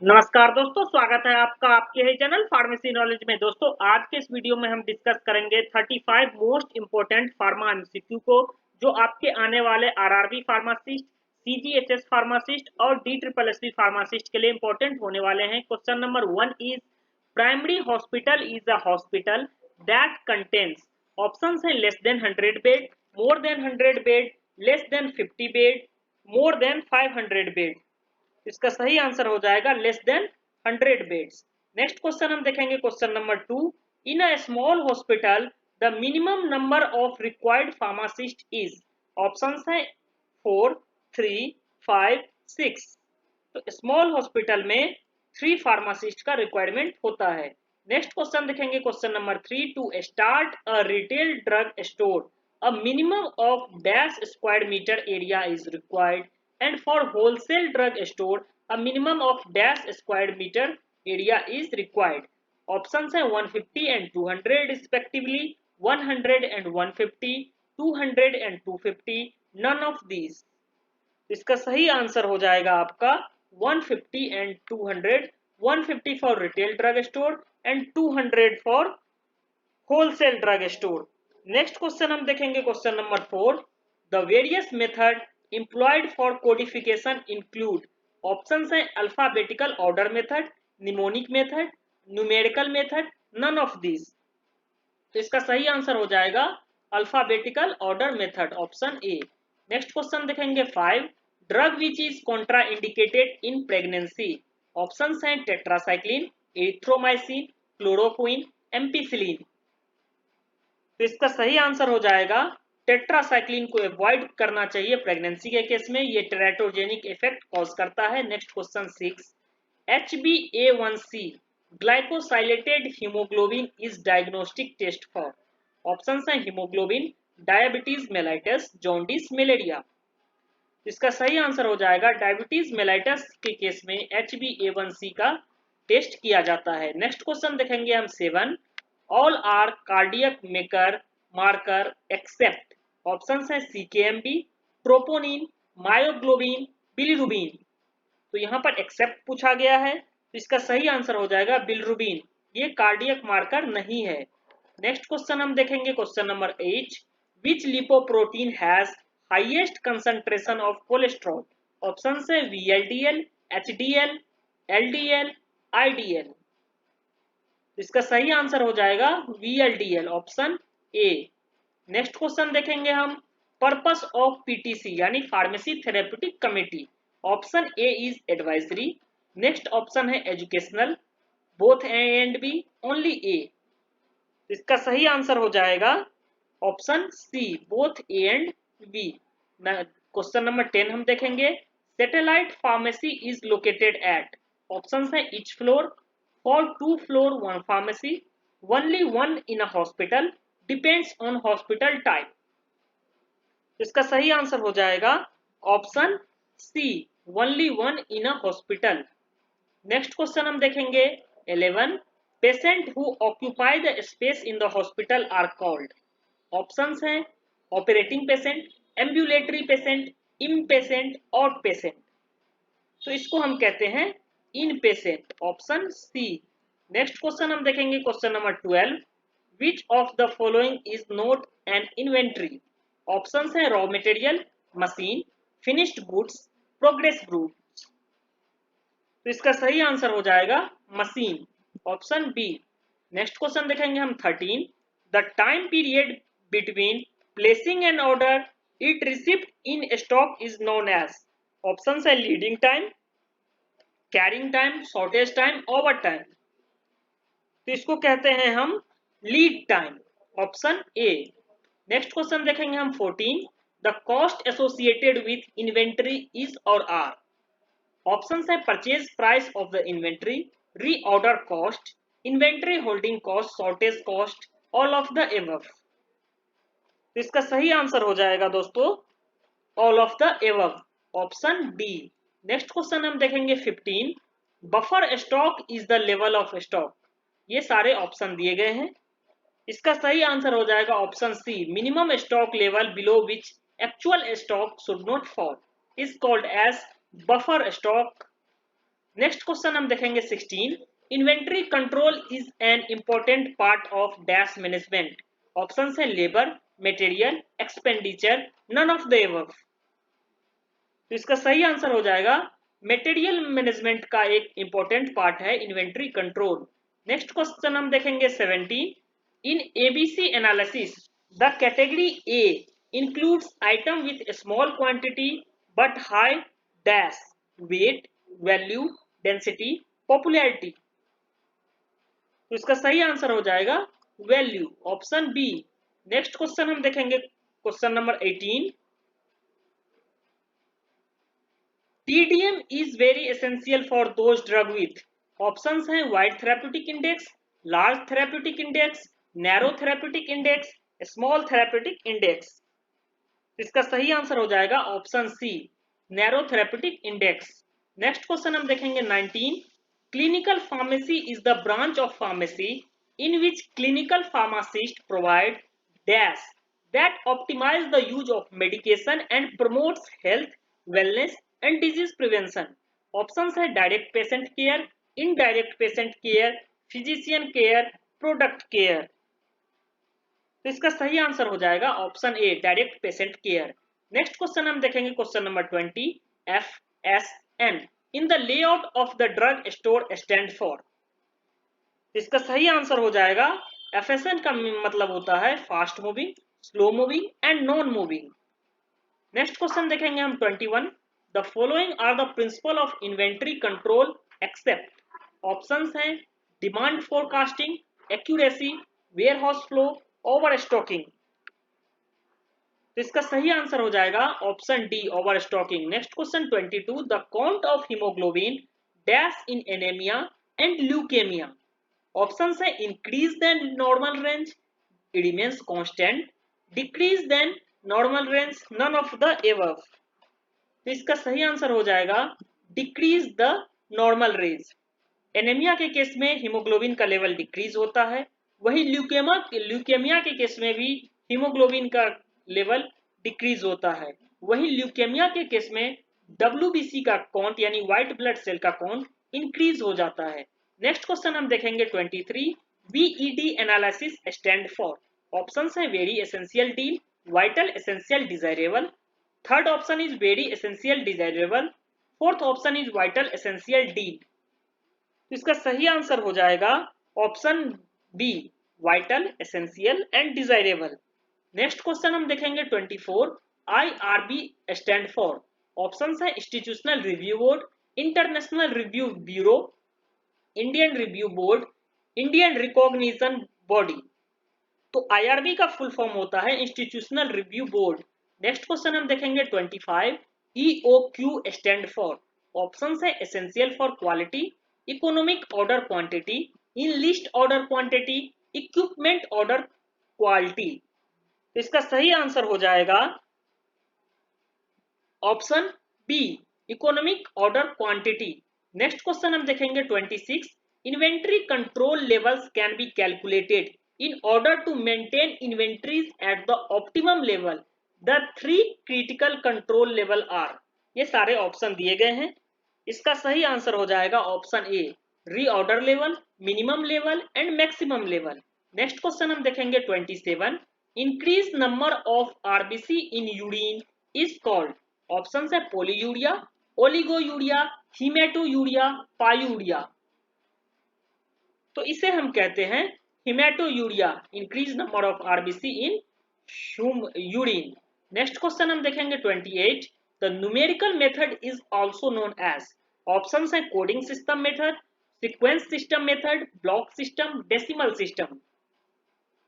नमस्कार दोस्तों, स्वागत है आपका आपके ही चैनल फार्मेसी नॉलेज में। दोस्तों, आज के इस वीडियो में हम डिस्कस करेंगे 35 मोस्ट इंपोर्टेंट फार्मा एमसीक्यू को, जो आपके आने वाले आरआरबी फार्मासिस्ट, सीजीएचएस फार्मासिस्ट और DSSS फार्मासिस्ट के लिए इंपॉर्टेंट होने वाले हैं। Question number 1 is primary hospital is a hospital that contains. Options हैं less than 100 bed, more than 100 bed, less than 50 bed, more than 500 bed. इसका सही आंसर हो जाएगा less than 100 beds. Next question हम देखेंगे question number 2। In a small hospital the minimum number of required pharmacist is. Options हैं 4, 3, 5, 6। तो small hospital में 3 pharmacist का रिक्वायरमेंट होता है। नेक्स्ट क्वेश्चन देखेंगे question number 3। To start a retail drug store a minimum of dash square meter area is required, and for wholesale drug store a minimum of dash square meter area is required. Options हैं 150 and 200 respectively, 100 and 150, 200 and 250, none of these. इसका सही answer हो जाएगा आपका 150 and 200, 150 for retail drug store and 200 for wholesale drug store. Next question हम देखेंगे question number 4। The various method employed for codification include. Options हैं alphabetical order method, mnemonic method, numerical method, none of this. तो इसका सही answer हो जाएगा alphabetical order method, option A. Next question देखेंगे 5। Drug which is contraindicated in pregnancy. Options हैं tetracycline, erythromycin, chloroquine, ampicillin. तो इसका सही आंसर हो जाएगा टेट्रासाइक्लिन को अवॉइड करना चाहिए प्रेगनेंसी के केस में, ये टेराटोजेनिक इफेक्ट कॉज करता है। Next question 6। HbA1c glycosylated haemoglobin is diagnostic test for. Options हैं haemoglobin, diabetes mellitus, jaundice, malaria. इसका सही आंसर हो जाएगा डायबिटीज मेलाइटस के केस में HbA1c का टेस्ट किया जाता है। नेक्स्ट क्वेश्चन देखेंगे हम 7। All are cardiac maker marker except. Options हैं CKMB, ट्रोपोनिन, मायोग्लोबिन, बिलिरुबिन। तो यहाँ पर एक्सेप्ट पूछा गया है, तो इसका सही आंसर हो जाएगा बिलिरुबिन, ये कार्डियक मार्कर नहीं है। नेक्स्ट क्वेश्चन हम देखेंगे question number 8। Which lipoprotein has highest concentration of cholesterol. Option है VLDL, HDL, LDL, IDL। इसका सही आंसर हो जाएगा VLDL, option A. Next question देखेंगे हम पर्पस ऑफ PTC यानी pharmacy therapeutic committee. Option A is advisory, next option है educational, both A and B, only A. इसका सही आंसर हो जाएगा option C, both A and B. Question number 10 हम देखेंगे। Satellite pharmacy is located at. Option है each floor, for 2 floor 1 pharmacy, only 1 in a hospital, depends on hospital type। इसका सही answer हो जाएगा option C, only 1 in a hospital। Next question हम देखेंगे 11। Patient who occupy the space in the hospital are called. Options हैं operating patient, ambulatory patient, in patient, out patient. तो इसको हम कहते हैं in patient, option C. Next question हम देखेंगे question number 12। Which of the following is not an inventory. Options हैं raw material, machine, finished goods, progress goods. तो इसका सही आंसर हो जाएगा machine, option B. Next question देखेंगे हम 13। The time period between placing an order it receipt in stock is known as. Option है leading time, carrying time, shortage time, over time. तो इसको कहते हैं हम lead time, option A. Next question देखेंगे हम 14। The cost associated with inventory is और are. Option है purchase price of the inventory, reorder cost, inventory holding cost, shortage cost, all of the above. तो इसका सही आंसर हो जाएगा दोस्तों all of the above, option D. Next question हम देखेंगे 15। Buffer stock is the level of stock. ये सारे ऑप्शन दिए गए हैं, इसका सही आंसर हो जाएगा option C, minimum stock level below which actual stock should not fall is called as buffer stock. Next question हम देखेंगे 16, inventory control is an important part of dash management. Option है labour, material, expenditure, none of the above. तो इसका सही answer हो जाएगा material management का एक इंपॉर्टेंट पार्ट है इन्वेंट्री कंट्रोल। नेक्स्ट क्वेश्चन हम देखेंगे 17, in ABC analysis the category A includes item with small quantity but high dash weight, value, density, popularity. तो इसका सही आंसर हो जाएगा value, option B. Next question हम देखेंगे question number 18, TDM is very essential for those drug with। Options हैं wide therapeutic index, large therapeutic index, narrow therapeutic index, small therapeutic index. इसका सही आंसर हो जाएगा option C, narrow therapeutic index. Next question हम देखेंगे 19, clinical pharmacy is the branch of pharmacy in which clinical pharmacist provide dash that optimize the use of medication and promotes health, wellness and disease prevention. Options है direct patient care, indirect patient care, physician care, product care. तो इसका सही answer हो जाएगा option A, direct patient care. Next question हम देखेंगे question number 20, FSN in the layout of the drug store stand for. इसका सही आंसर हो जाएगा FSN का मतलब होता है fast moving, slow moving and non moving. Next question देखेंगे हम 21, the following are the principle of inventory control except. Options हैं demand forecasting, accuracy, warehouse flow, over stocking. तो इसका सही आंसर हो जाएगा option D, over stocking. Next question 22, the count of haemoglobin dash in anaemia and leukaemia. Options है increase than normal range, it remains constant, decrease than normal range, none of the above. तो इसका सही answer हो जाएगा decrease the normal range. Anaemia के case में haemoglobin का level decrease होता है, वही ल्यूकेमिया के केस में भी हीमोग्लोबिन का लेवल डिक्रीज होता है। वही ल्यूकेमिया के केस में WBC का काउंट यानी व्हाइट ब्लड सेल का काउंट इंक्रीज हो जाता है। नेक्स्ट क्वेश्चन हम देखेंगे 23, VED analysis stand for. Options हैं very essential deal, vital essential desirable, third option is very essential desirable, fourth option is vital essential deal. तो इसका सही आंसर हो जाएगा option B, vital essential and desirable. Next question हम देखेंगे 24, IRB stand for. Options है institutional review board, international review bureau, Indian review board, Indian recognition body. तो IRB का फुल फॉर्म होता है institutional review board. Next question हम देखेंगे 25, EOQ stand for. Options है essential for quality, economic order quantity, in list order quantity, equipment order quality. तो इसका सही आंसर हो जाएगा option B, economic order quantity. Next question हम देखेंगे 26, inventory control levels can be calculated in order to maintain inventories at the optimum level, the 3 critical control level are. ये सारे option दिए गए हैं। इसका सही आंसर हो जाएगा option A, reorder level, minimum level and maximum level. Next question हम देखेंगे 27, increase number of RBC in urine is called. Option है पोलीयूरिया, ओलिगोयूरिया, हीमेटोयूरिया, पायूरिया। तो इसे हम कहते हैं haematuria, increase number of RBC in urine. Next question हम देखेंगे 28, the numerical method is also known as. Options है coding system method, sequence system method, block system, decimal system.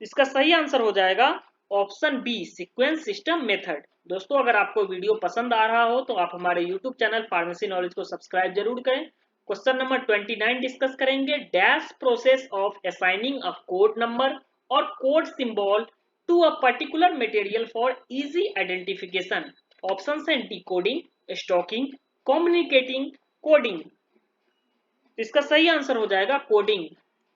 इसका सही आंसर हो जाएगा option B, sequence system method. दोस्तों अगर आपको वीडियो पसंद आ रहा हो तो आप हमारे यूट्यूब चैनल फार्मेसी नॉलेज को सब्सक्राइब जरूर करें। क्वेश्चन नंबर 29 डिस्कस करेंगे, dash process of assigning a code number और code symbol to a particular material for easy identification. Options हैं डिकोडिंग, स्टॉकिंग, कम्युनिकेटिंग, कोडिंग। इसका सही आंसर हो जाएगा कोडिंग।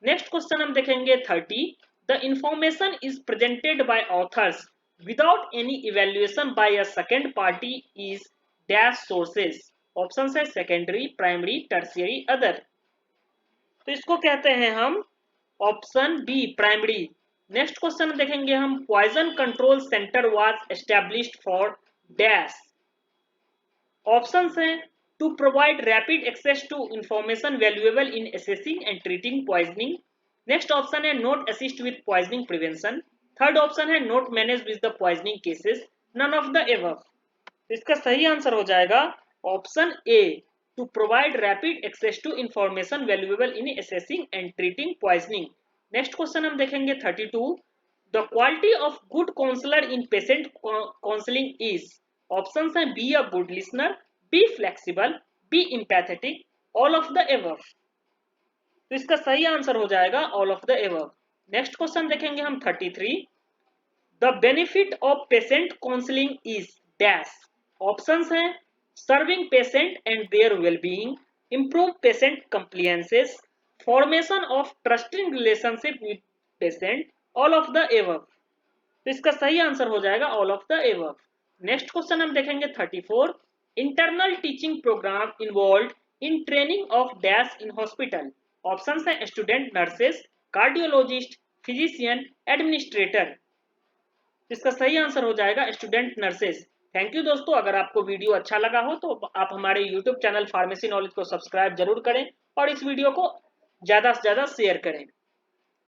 नेक्स्ट क्वेश्चन हम देखेंगे 30, the information is presented by authors without any evaluation by a second party is dash sources। Option है secondary, primary, tertiary, other. तो इसको कहते हैं हम option B primary. Next question देखेंगे हम, poison control centre was established for dash. Option है to provide rapid access to information valuable in assessing and treating poisoning. Next option है not assist with poisoning prevention. Third option है not manage with the poisoning cases, none of the above. इसका सही answer हो जाएगा option A, to provide rapid access to information valuable in assessing and treating poisoning. Next question हम देखेंगे 32, the quality of good counsellor in patient counselling is. Option है be a good listener, be flexible, be empathetic, all of the above. तो इसका सही answer हो जाएगा all of the above. Next question देखेंगे हम 33, the benefit of patient counselling is dash. Options हैं serving patient and their wellbeing, improve patient compliances, formation of trusting relationship with patient, all of the above. तो इसका सही answer हो जाएगा all of the above. Next question हम देखेंगे 34, internal teaching programme involve in training of dash in hospital. Options हैं student nurses, cardiologist, physician, administrator. इसका सही आंसर हो जाएगा स्टूडेंट नर्सेस। थैंक यू दोस्तों, अगर आपको वीडियो अच्छा लगा हो तो आप हमारे यूट्यूब चैनल फार्मेसी नॉलेज को सब्सक्राइब जरूर करें और इस वीडियो को ज़्यादा से ज़्यादा शेयर करें।